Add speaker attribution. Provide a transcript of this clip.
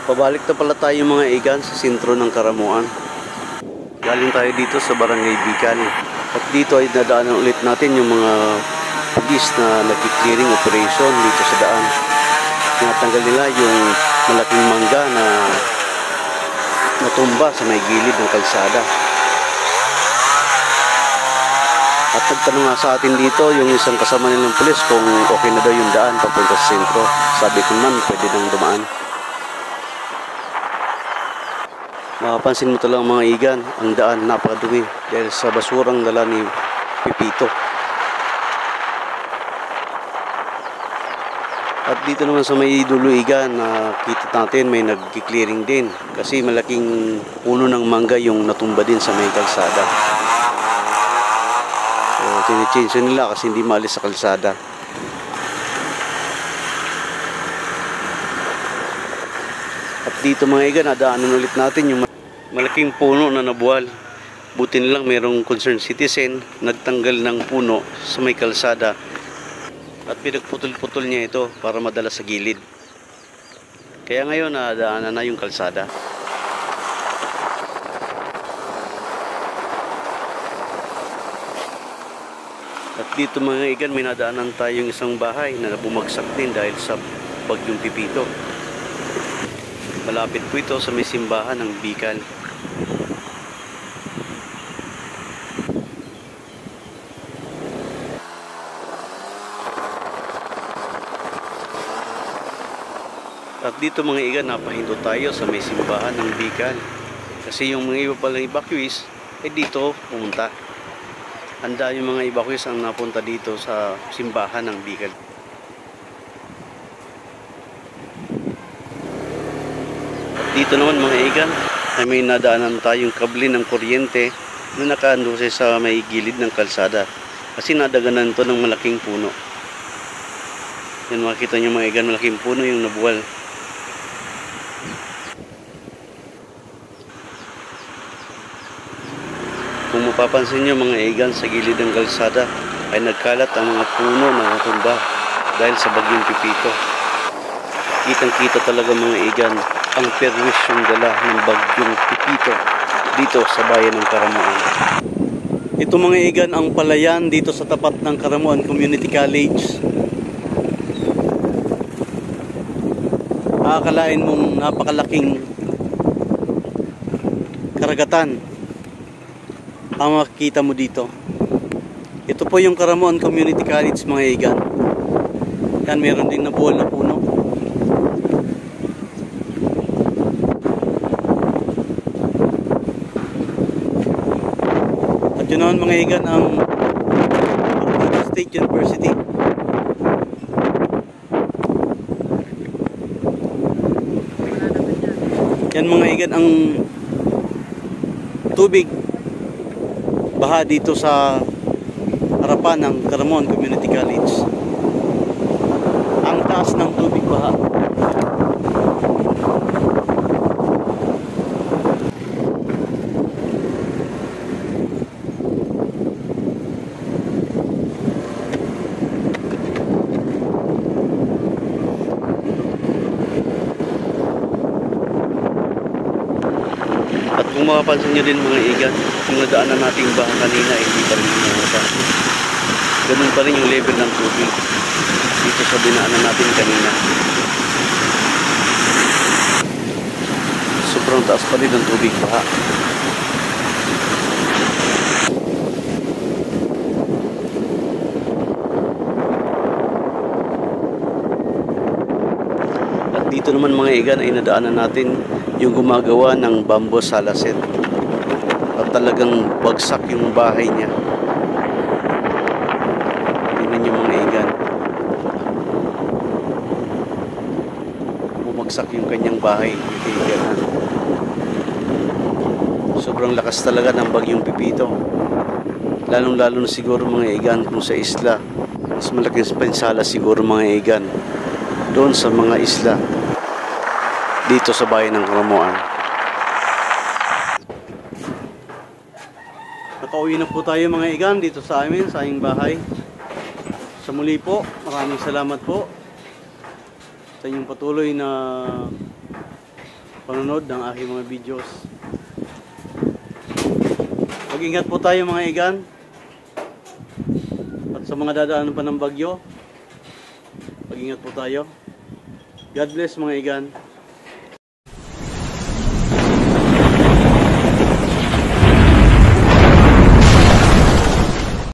Speaker 1: Pabalik na pala tayo mga igan sa sentro ng Karamuan. Galing tayo dito sa Barangay Bicol. At dito ay nadaanan ulit natin yung mga pulis na nag-clearing operation dito sa daan. Tinatanggal nila yung malaking mangga na natumba sa may gilid ng kalsada. At nagtanong nga sa atin dito yung isang kasama nilang pulis kung okay na daw yung daan papunta sa sentro. Sabi ko man, pwede nang dumaan. Mapapansin mo talagang mga igan, ang daan napakadumi dahil sa basurang dala ni Pipito. At dito naman sa may dulo igan, kita natin may nag-clearing din kasi malaking puno ng mangga yung natumba din sa may kalsada. So tini-change nila kasi hindi maalis sa kalsada. At dito mga igan, nadaanan ulit natin yung malaking puno na nabuwal. Buti nilang mayroong concerned citizen nagtanggal ng puno sa may kalsada at pinagputol-putol niya ito para madala sa gilid. Kaya ngayon nadaanan na yung kalsada. At dito mga igan, may nadaanan tayong isang bahay na bumagsak din dahil sa bagyong Pipito. Malapit po ito sa may simbahan ng Bicol. At dito mga igan, napahinto tayo sa may simbahan ng Bicol. Kasi yung mga iba palang evacuees ay dito pumunta. Handa yung mga evacuees ang napunta dito sa simbahan ng Bicol. At dito naman mga igan, ay may nadaanan tayong kable ng kuryente na nakaanduse sa may gilid ng kalsada. Kasi nadaganan to ng malaking puno. Yan, makikita nyo mga igan, malaking puno yung nabuwal. Kung mapapansin nyo mga igan, sa gilid ng kalsada ay nagkalat ang mga puno na natumba dahil sa bagyong Pipito. Kitang-kita talaga mga igan ang perwisyong dala ng bagyong Pipito dito sa bayan ng Karamuan. Ito mga igan ang palayan dito sa tapat ng Karamuan Community College. Akalain mong napakalaking karagatan ang makikita mo dito. Ito po yung Karamuan Community College mga igan. Yan, meron din nabuwal na puno. At yun naman mga igan ang State University. Yan mga igan ang tubig baha dito sa harapan ng Karamuan Community College. Ang taas ng tubig baha. At kung mapapansin nyo din mga igan, yung nadaanan nating baha kanina ay hindi pa rin bumaba. Ganun pa rin yung level ng tubig dito sa dinaanan natin kanina. Sobrang taas pa rin ng tubig baha. At dito naman mga igan ay nadaanan natin yung gumagawa ng bamboo salaset. At talagang bagsak yung bahay niya. Tingnan niyo mga igan. Bumagsak yung kanyang bahay. Sobrang lakas talaga ng bagyong Pipito. Lalong-lalo na siguro mga igan kung sa isla. Mas malaking pinsala siguro mga igan doon sa mga isla dito sa bayan ng Karamuan. Nakauwi na po tayo mga igan dito sa amin, sa aming bahay. Sa muli po, maraming salamat po sa inyong patuloy na panonood ng aking mga videos. Mag-ingat po tayo mga igan. At sa mga dadaanan pa ng bagyo, mag-ingat po tayo. God bless mga igan.